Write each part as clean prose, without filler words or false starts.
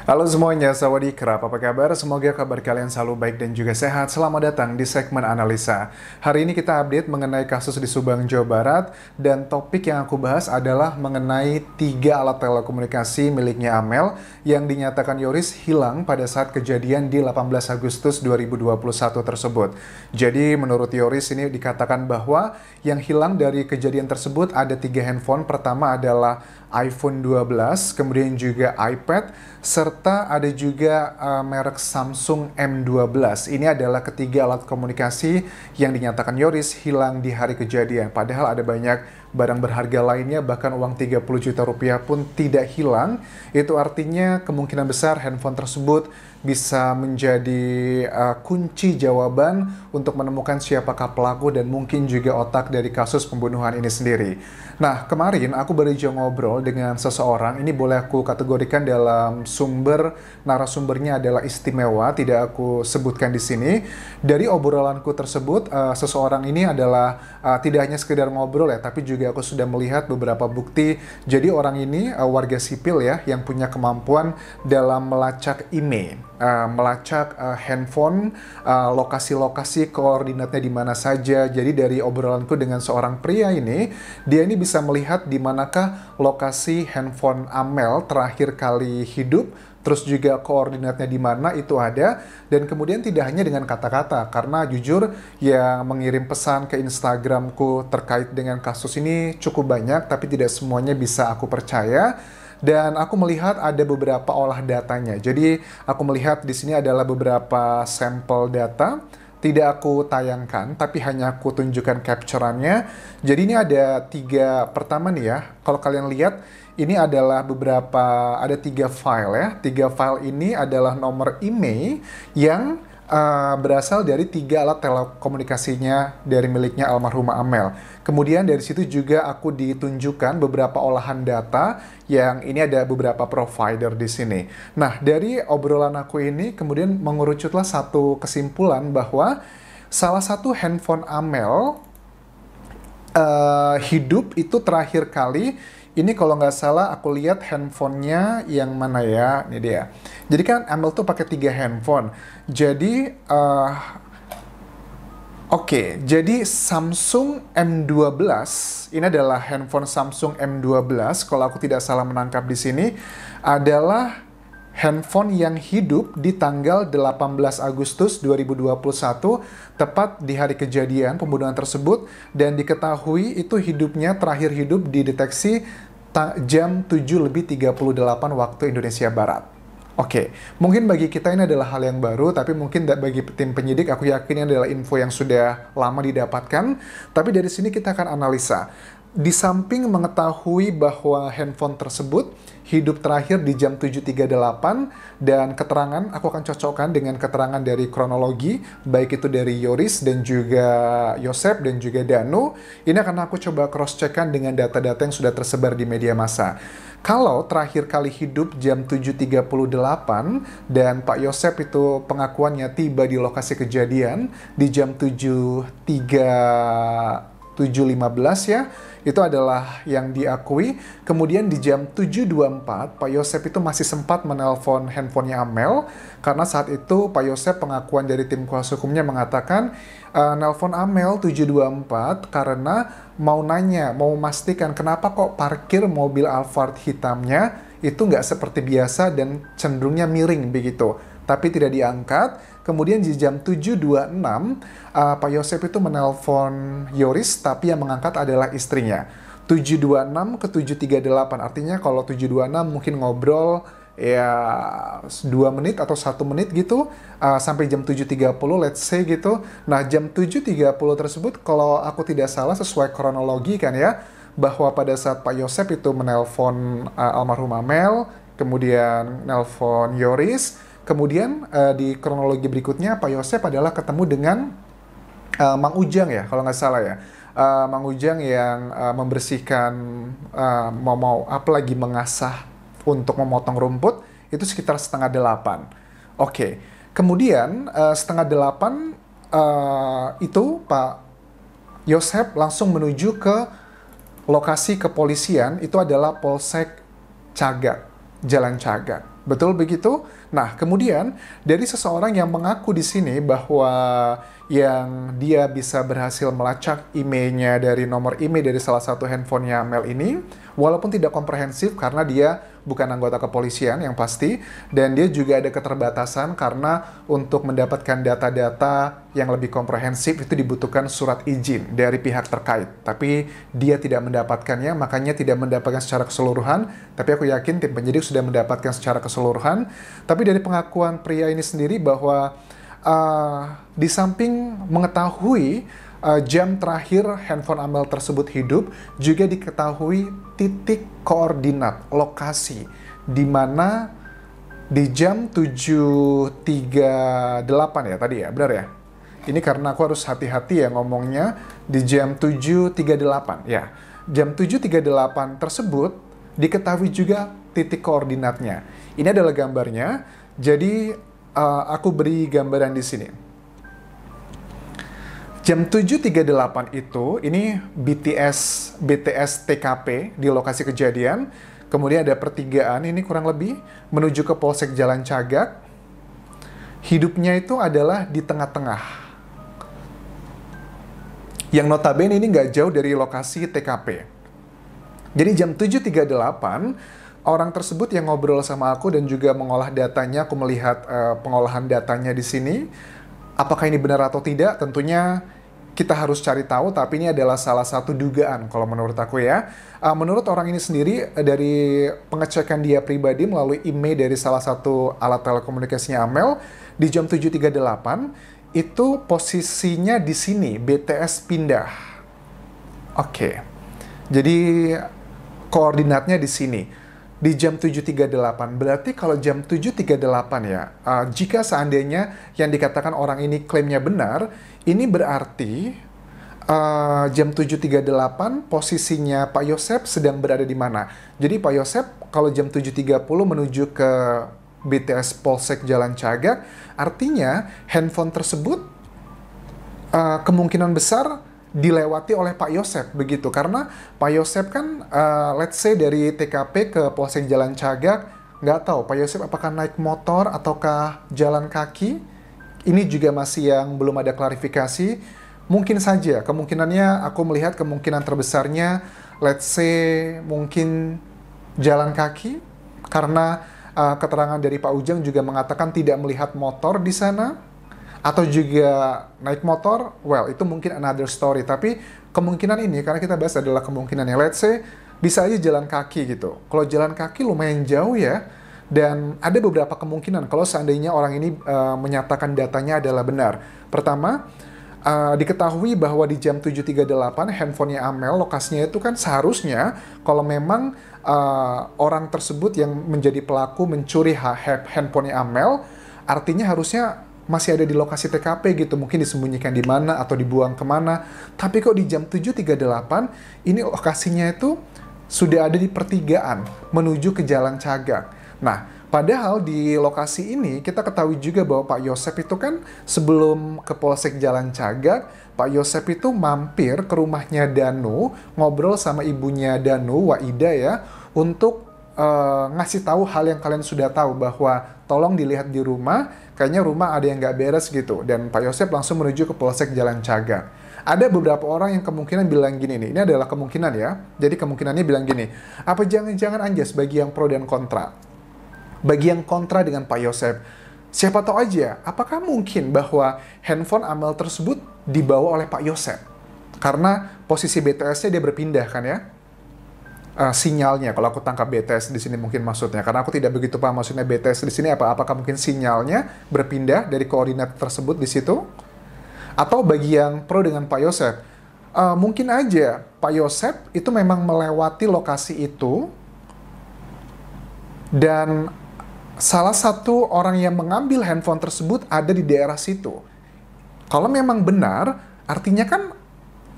Halo semuanya, sawadee-krap, apa kabar? Semoga kabar kalian selalu baik dan juga sehat. Selamat datang di segmen analisa. Hari ini kita update mengenai kasus di Subang, Jawa Barat, dan topik yang aku bahas adalah mengenai 3 alat telekomunikasi miliknya Amel yang dinyatakan Yoris hilang pada saat kejadian di 18 Agustus 2021 tersebut. Jadi menurut Yoris ini dikatakan bahwa yang hilang dari kejadian tersebut ada 3 handphone. Pertama adalah iPhone 12, kemudian juga iPad, serta ada juga merek Samsung M12. Ini adalah ketiga alat komunikasi yang dinyatakan Yoris hilang di hari kejadian. Padahal ada banyak barang berharga lainnya, bahkan uang 30 juta rupiah pun tidak hilang. Itu artinya kemungkinan besar handphone tersebut bisa menjadi kunci jawaban untuk menemukan siapakah pelaku dan mungkin juga otak dari kasus pembunuhan ini sendiri. Nah, kemarin aku baru aja ngobrol dengan seseorang, ini boleh aku kategorikan dalam narasumbernya adalah istimewa, tidak aku sebutkan di sini. Dari obrolanku tersebut, seseorang ini adalah tidak hanya sekedar ngobrol ya, tapi juga aku sudah melihat beberapa bukti. Jadi orang ini warga sipil ya, yang punya kemampuan dalam melacak IMEI, melacak handphone, lokasi-lokasi koordinatnya di mana saja. Jadi dari obrolanku dengan seorang pria ini, dia ini bisa melihat di manakah lokasi handphone Amel terakhir kali hidup, terus juga koordinatnya di mana itu ada, dan kemudian tidak hanya dengan kata-kata, karena jujur yang mengirim pesan ke Instagramku terkait dengan kasus ini cukup banyak, tapi tidak semuanya bisa aku percaya. Dan aku melihat ada beberapa olah datanya. Jadi aku melihat di sini adalah beberapa sampel data. Tidak aku tayangkan, tapi hanya aku tunjukkan capture-annya. Jadi ini ada 3, pertama nih ya, kalau kalian lihat, ini adalah ada 3 file ya. 3 file ini adalah nomor IMEI yang berasal dari 3 alat telekomunikasinya dari miliknya almarhumah Amel. Kemudian dari situ juga aku ditunjukkan beberapa olahan data yang ini ada beberapa provider di sini. Nah, dari obrolan aku ini kemudian mengerucutlah satu kesimpulan bahwa salah satu handphone Amel hidup itu terakhir kali, ini kalau nggak salah aku lihat handphonenya yang mana ya, ini dia. Jadi kan Amel tuh pakai 3 handphone. Jadi jadi Samsung M12 ini adalah handphone Samsung M12. Kalau aku tidak salah menangkap di sini adalah handphone yang hidup di tanggal 18 Agustus 2021, tepat di hari kejadian pembunuhan tersebut, dan diketahui itu terakhir hidup dideteksi jam 7:38 waktu Indonesia Barat. Mungkin bagi kita ini adalah hal yang baru, tapi mungkin bagi tim penyidik aku yakin ini adalah info yang sudah lama didapatkan. Tapi dari sini kita akan analisa. Di samping mengetahui bahwa handphone tersebut hidup terakhir di jam 7:38, dan keterangan aku akan cocokkan dengan keterangan dari kronologi, baik itu dari Yoris dan juga Yosep dan juga Danu. Ini akan aku coba cross-checkkan dengan data-data yang sudah tersebar di media massa. Kalau terakhir kali hidup jam 7:38 dan Pak Yosep itu pengakuannya tiba di lokasi kejadian di jam 7:15 ya, itu adalah yang diakui. Kemudian di jam 7:24, Pak Yosep itu masih sempat menelpon handphonenya Amel, karena saat itu Pak Yosep, pengakuan dari tim kuasa hukumnya, mengatakan nelpon Amel 7:24 karena mau memastikan kenapa kok parkir mobil Alphard hitamnya itu nggak seperti biasa dan cenderungnya miring begitu. Tapi tidak diangkat. Kemudian di jam 7:26, Pak Yosep itu menelpon Yoris, tapi yang mengangkat adalah istrinya. 7:26 ke 7:38, artinya kalau 7:26 mungkin ngobrol ya 2 menit atau 1 menit gitu, sampai jam 7:30 let's say gitu. Nah, jam 7:30 tersebut kalau aku tidak salah sesuai kronologi kan ya, bahwa pada saat Pak Yosep itu menelpon almarhum Amel, kemudian nelpon Yoris, kemudian di kronologi berikutnya Pak Yosep adalah ketemu dengan Mang Ujang ya, kalau nggak salah ya. Mang Ujang yang membersihkan, mengasah untuk memotong rumput, itu sekitar 7:30. Kemudian 7:30 itu Pak Yosep langsung menuju ke lokasi kepolisian, itu adalah Polsek Cagak, Jalan Cagak. Betul begitu? Nah, kemudian dari seseorang yang mengaku di sini bahwa yang dia bisa berhasil melacak emailnya dari nomor email dari salah satu handphonenya Mel ini, walaupun tidak komprehensif karena dia bukan anggota kepolisian yang pasti, dan dia juga ada keterbatasan karena untuk mendapatkan data-data yang lebih komprehensif itu dibutuhkan surat izin dari pihak terkait. Tapi dia tidak mendapatkannya, makanya tidak mendapatkan secara keseluruhan, tapi aku yakin tim penyidik sudah mendapatkan secara keseluruhan. Tapi dari pengakuan pria ini sendiri bahwa di samping mengetahui jam terakhir handphone Amel tersebut hidup, juga diketahui titik koordinat lokasi di mana di jam 7.38 ya tadi ya, benar ya? Ini karena aku harus hati-hati ya ngomongnya, di jam 7.38 ya. Jam 7.38 tersebut diketahui juga titik koordinatnya. Ini adalah gambarnya. Jadi aku beri gambaran di sini. Jam 7.38 itu, ini BTS TKP di lokasi kejadian. Kemudian ada pertigaan, ini kurang lebih, menuju ke Polsek Jalan Cagak. Hidupnya itu adalah di tengah-tengah. Yang notabene ini nggak jauh dari lokasi TKP. Jadi jam 7.38, orang tersebut yang ngobrol sama aku dan juga mengolah datanya, aku melihat pengolahan datanya di sini. Apakah ini benar atau tidak? Tentunya kita harus cari tahu, tapi ini adalah salah satu dugaan kalau menurut aku ya. Menurut orang ini sendiri, dari pengecekan dia pribadi melalui email dari salah satu alat telekomunikasinya Amel, di jam 7.38, itu posisinya di sini, BTS pindah. Oke, jadi koordinatnya di sini. Di jam 7.38, berarti kalau jam 7.38 ya, jika seandainya yang dikatakan orang ini klaimnya benar, ini berarti jam 7.38 posisinya Pak Yosep sedang berada di mana. Jadi Pak Yosep kalau jam 7.30 menuju ke BTS Polsek Jalan Cagak, artinya handphone tersebut kemungkinan besar dilewati oleh Pak Yosep begitu, karena Pak Yosep kan let's say dari TKP ke Polsek Jalan Cagak, nggak tahu Pak Yosep apakah naik motor ataukah jalan kaki. Ini juga masih yang belum ada klarifikasi. Mungkin saja kemungkinannya, aku melihat kemungkinan terbesarnya let's say mungkin jalan kaki, karena keterangan dari Pak Ujang juga mengatakan tidak melihat motor di sana. Atau juga naik motor, well itu mungkin another story. Tapi kemungkinan ini, karena kita bahas adalah kemungkinan yang let's say, bisa aja jalan kaki gitu. Kalau jalan kaki lumayan jauh ya, dan ada beberapa kemungkinan kalau seandainya orang ini menyatakan datanya adalah benar. Pertama, diketahui bahwa di jam 7.38 handphonenya Amel, lokasinya itu kan seharusnya kalau memang orang tersebut yang menjadi pelaku mencuri handphonenya Amel, artinya harusnya masih ada di lokasi TKP gitu, mungkin disembunyikan di mana atau dibuang kemana. Tapi kok di jam 7.38 ini lokasinya itu sudah ada di pertigaan menuju ke Jalan Cagak. Nah, padahal di lokasi ini kita ketahui juga bahwa Pak Yosep itu kan sebelum ke Polsek Jalan Cagak, Pak Yosep itu mampir ke rumahnya Danu, ngobrol sama ibunya Danu, Waida ya, untuk ngasih tahu hal yang kalian sudah tahu, bahwa tolong dilihat di rumah, kayaknya rumah ada yang nggak beres gitu. Dan Pak Yosep langsung menuju ke Polsek Jalan Cagak. Ada beberapa orang yang kemungkinan bilang gini nih, ini adalah kemungkinan ya, jadi kemungkinannya bilang gini, apa jangan-jangan Anjas bagi yang pro dan kontra? Bagi yang kontra dengan Pak Yosep, siapa tahu aja, apakah mungkin bahwa handphone Amel tersebut dibawa oleh Pak Yosep? Karena posisi BTS-nya dia berpindah kan ya? Sinyalnya, kalau aku tangkap BTS di sini mungkin maksudnya, karena aku tidak begitu paham maksudnya BTS di sini apakah mungkin sinyalnya berpindah dari koordinat tersebut di situ, atau bagi yang pro dengan Pak Yosep, mungkin aja Pak Yosep itu memang melewati lokasi itu dan salah satu orang yang mengambil handphone tersebut ada di daerah situ. Kalau memang benar, artinya kan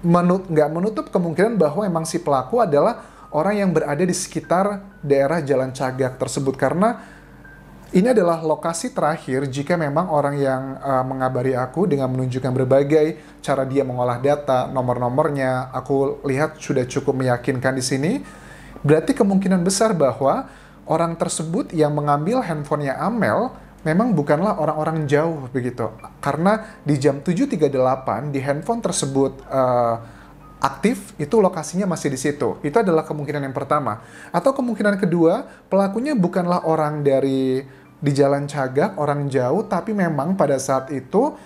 nggak menutup kemungkinan bahwa memang si pelaku adalah orang yang berada di sekitar daerah Jalan Cagak tersebut, karena ini adalah lokasi terakhir jika memang orang yang mengabari aku dengan menunjukkan berbagai cara dia mengolah data, nomor-nomornya, aku lihat sudah cukup meyakinkan di sini. Berarti kemungkinan besar bahwa orang tersebut yang mengambil handphonenya Amel memang bukanlah orang-orang jauh begitu. Karena di jam 7.38 di handphone tersebut aktif, itu lokasinya masih di situ. Itu adalah kemungkinan yang pertama. Atau kemungkinan kedua, pelakunya bukanlah orang dari di Jalan Cagak, orang jauh, tapi memang pada saat itu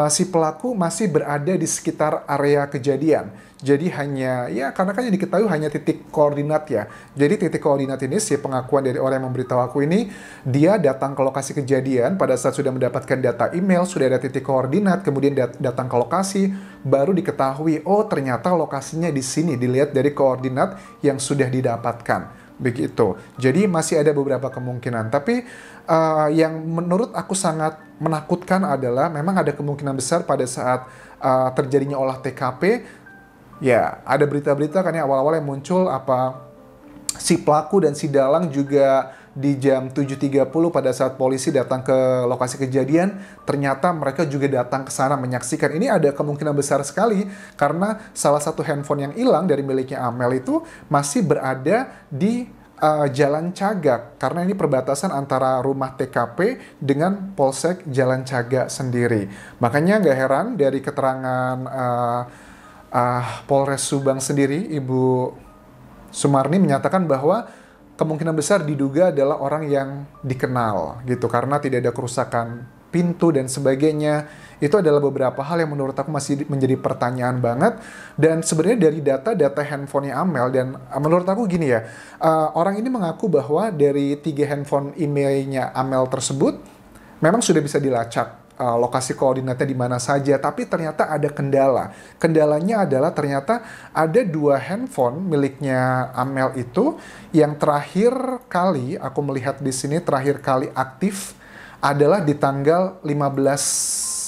si pelaku masih berada di sekitar area kejadian. Jadi hanya, ya karena kan yang diketahui hanya titik koordinat ya. Jadi titik koordinat ini, si pengakuan dari orang yang memberitahu aku ini, dia datang ke lokasi kejadian pada saat sudah mendapatkan data email, sudah ada titik koordinat, kemudian datang ke lokasi, baru diketahui, oh ternyata lokasinya di sini, dilihat dari koordinat yang sudah didapatkan. Begitu. Jadi masih ada beberapa kemungkinan. Tapi yang menurut aku sangat menakutkan adalah memang ada kemungkinan besar pada saat terjadinya olah TKP, ya ada berita-berita kan ya awal-awal yang muncul apa si pelaku dan si dalang juga di jam 7.30 pada saat polisi datang ke lokasi kejadian, ternyata mereka juga datang ke sana menyaksikan. Ini ada kemungkinan besar sekali karena salah satu handphone yang hilang dari miliknya Amel itu masih berada di Jalan Cagak, karena ini perbatasan antara rumah TKP dengan Polsek Jalan Cagak sendiri. Makanya nggak heran dari keterangan Polres Subang sendiri, Ibu Sumarni menyatakan bahwa kemungkinan besar diduga adalah orang yang dikenal gitu, karena tidak ada kerusakan pintu dan sebagainya. Itu adalah beberapa hal yang menurut aku masih menjadi pertanyaan banget. Dan sebenarnya dari data handphonenya Amel, dan menurut aku gini ya, orang ini mengaku bahwa dari 3 handphone emailnya Amel tersebut memang sudah bisa dilacak lokasi koordinatnya di mana saja, tapi ternyata ada kendala. Kendalanya adalah ternyata ada 2 handphone miliknya Amel itu yang terakhir kali aku melihat di sini terakhir kali aktif adalah di tanggal 15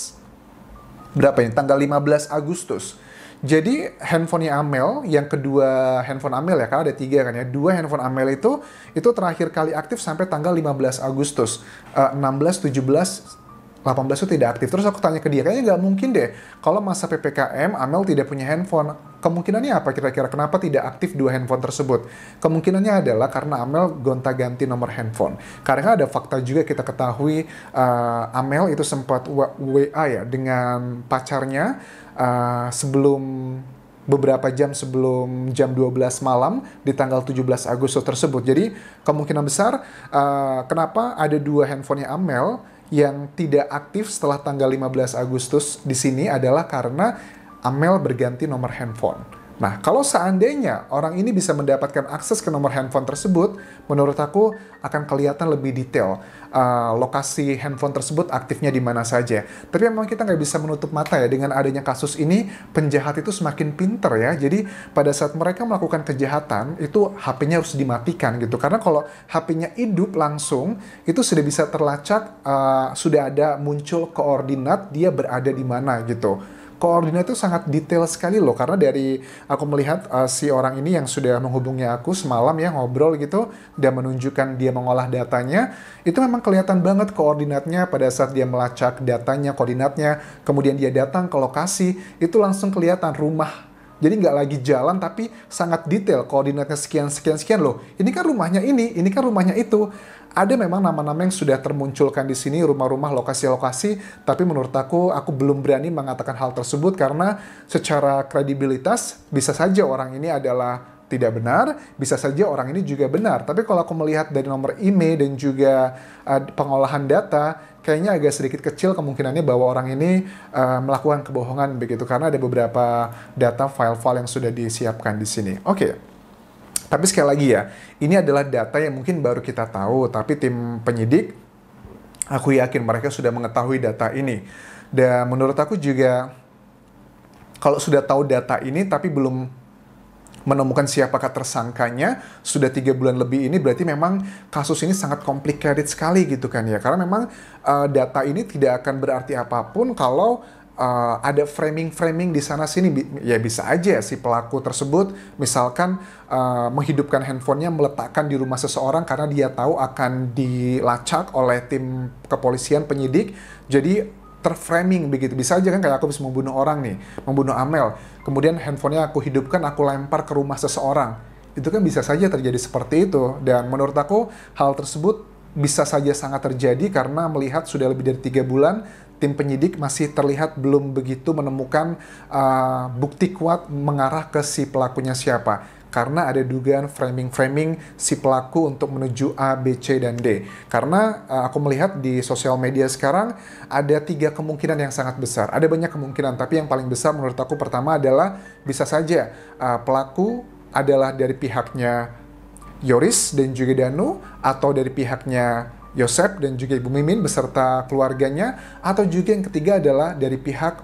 tanggal 15 Agustus. Jadi handphonenya Amel, yang kedua handphone Amel ya, karena ada 3 kan ya, 2 handphone Amel itu terakhir kali aktif sampai tanggal 15 Agustus. 16, 17, 18 itu tidak aktif. Terus aku tanya ke dia, kayaknya nggak mungkin deh kalau masa PPKM Amel tidak punya handphone. Kemungkinannya apa kira-kira? Kenapa tidak aktif 2 handphone tersebut? Kemungkinannya adalah karena Amel gonta-ganti nomor handphone. Karena ada fakta juga kita ketahui, Amel itu sempat WA ya dengan pacarnya sebelum beberapa jam sebelum jam 12 malam di tanggal 17 Agustus tersebut. Jadi kemungkinan besar kenapa ada 2 handphonenya Amel yang tidak aktif setelah tanggal 15 Agustus di sini adalah karena Amel berganti nomor handphone. Nah, kalau seandainya orang ini bisa mendapatkan akses ke nomor handphone tersebut, menurut aku akan kelihatan lebih detail lokasi handphone tersebut aktifnya di mana saja. Tapi memang kita nggak bisa menutup mata ya, dengan adanya kasus ini, penjahat itu semakin pinter ya. Jadi pada saat mereka melakukan kejahatan, itu HP-nya harus dimatikan gitu. Karena kalau HP-nya hidup langsung, itu sudah bisa terlacak, sudah ada muncul koordinat dia berada di mana gitu. Koordinat itu sangat detail sekali loh, karena dari aku melihat si orang ini yang sudah menghubungi aku semalam ya, ngobrol gitu, dan menunjukkan dia mengolah datanya, itu memang kelihatan banget koordinatnya pada saat dia melacak datanya, koordinatnya, kemudian dia datang ke lokasi, itu langsung kelihatan rumah. Jadi nggak lagi jalan, tapi sangat detail koordinatnya sekian loh. Ini kan rumahnya ini kan rumahnya itu. Ada memang nama-nama yang sudah termunculkan di sini, rumah-rumah, lokasi-lokasi, tapi menurut aku belum berani mengatakan hal tersebut karena secara kredibilitas bisa saja orang ini adalah tidak benar, bisa saja orang ini juga benar. Tapi kalau aku melihat dari nomor email dan juga pengolahan data, kayaknya agak sedikit kecil kemungkinannya bahwa orang ini melakukan kebohongan begitu, karena ada beberapa data file-file yang sudah disiapkan di sini. Oke. Tapi sekali lagi ya, ini adalah data yang mungkin baru kita tahu, tapi tim penyidik, aku yakin mereka sudah mengetahui data ini. Dan menurut aku juga, kalau sudah tahu data ini tapi belum menemukan siapakah tersangkanya, sudah 3 bulan lebih ini, berarti memang kasus ini sangat complicated sekali gitu kan ya. Karena memang data ini tidak akan berarti apapun kalau ada framing di sana sini. Ya bisa aja si pelaku tersebut misalkan menghidupkan handphonenya, meletakkan di rumah seseorang karena dia tahu akan dilacak oleh tim kepolisian penyidik, jadi terframing begitu. Bisa aja kan, kayak aku bisa membunuh orang nih, membunuh Amel, kemudian handphonenya aku hidupkan, aku lempar ke rumah seseorang. itu kan bisa saja terjadi seperti itu. Dan menurut aku hal tersebut bisa saja sangat terjadi karena melihat sudah lebih dari 3 bulan tim penyidik masih terlihat belum begitu menemukan bukti kuat mengarah ke si pelakunya siapa. Karena ada dugaan framing-framing si pelaku untuk menuju A, B, C, dan D. Karena aku melihat di sosial media sekarang ada 3 kemungkinan yang sangat besar. Ada banyak kemungkinan, tapi yang paling besar menurut aku pertama adalah bisa saja pelaku adalah dari pihaknya Yoris dan juga Danu, atau dari pihaknya Yosep dan juga Ibu Mimin beserta keluarganya, atau juga yang ketiga adalah dari pihak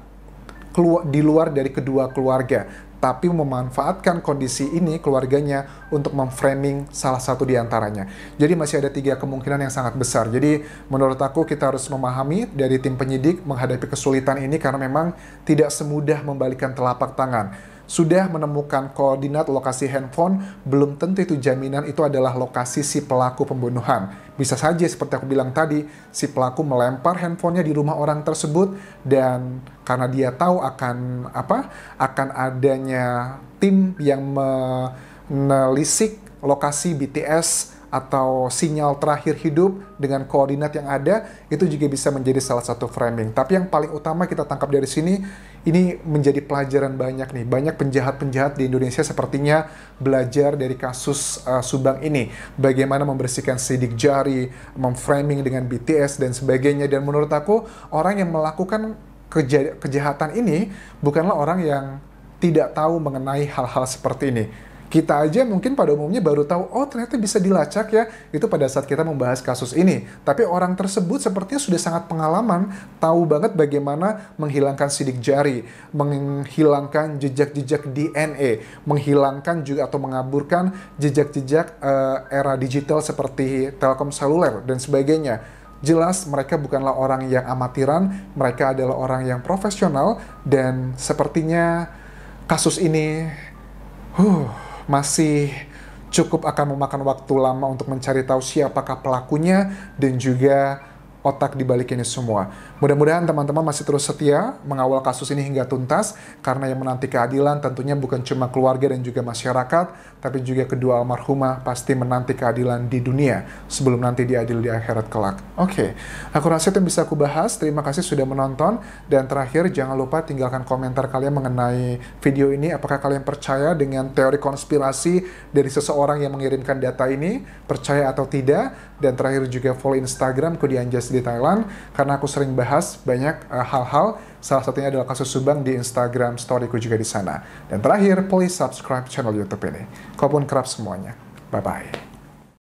di luar dari kedua keluarga, tapi memanfaatkan kondisi ini keluarganya untuk memframing salah satu di antaranya. Jadi masih ada 3 kemungkinan yang sangat besar. Jadi menurut aku kita harus memahami dari tim penyidik menghadapi kesulitan ini karena memang tidak semudah membalikkan telapak tangan. Sudah menemukan koordinat lokasi handphone, belum tentu itu jaminan itu adalah lokasi si pelaku pembunuhan. Bisa saja seperti aku bilang tadi, si pelaku melempar handphonenya di rumah orang tersebut dan karena dia tahu akan adanya tim yang menelisik lokasi BTS atau sinyal terakhir hidup dengan koordinat yang ada, itu juga bisa menjadi salah satu framing. Tapi yang paling utama kita tangkap dari sini, ini menjadi pelajaran banyak nih. Banyak penjahat-penjahat di Indonesia sepertinya belajar dari kasus Subang ini. Bagaimana membersihkan sidik jari, memframing dengan BTS dan sebagainya. Dan menurut aku, orang yang melakukan kejahatan ini bukanlah orang yang tidak tahu mengenai hal-hal seperti ini. Kita aja mungkin pada umumnya baru tahu, oh ternyata bisa dilacak ya, itu pada saat kita membahas kasus ini. Tapi orang tersebut sepertinya sudah sangat pengalaman, tahu banget bagaimana menghilangkan sidik jari, menghilangkan jejak-jejak DNA, menghilangkan juga atau mengaburkan jejak-jejak era digital seperti Telkom seluler dan sebagainya. Jelas mereka bukanlah orang yang amatiran, mereka adalah orang yang profesional dan sepertinya kasus ini masih cukup akan memakan waktu lama untuk mencari tahu siapakah pelakunya dan juga otak di balik ini semua. Mudah-mudahan teman-teman masih terus setia mengawal kasus ini hingga tuntas, karena yang menanti keadilan tentunya bukan cuma keluarga dan juga masyarakat, tapi juga kedua almarhumah pasti menanti keadilan di dunia sebelum nanti diadil di akhirat kelak. Oke, aku rasa itu yang bisa aku bahas. Terima kasih sudah menonton, dan terakhir jangan lupa tinggalkan komentar kalian mengenai video ini. Apakah kalian percaya dengan teori konspirasi dari seseorang yang mengirimkan data ini? Percaya atau tidak? Dan terakhir juga follow Instagramku di Anjas di Thailand, karena aku sering bahas banyak hal-hal, salah satunya adalah kasus Subang di Instagram storyku juga di sana. Dan terakhir, please subscribe channel YouTube ini. Kalaupun kerap semuanya. Bye-bye.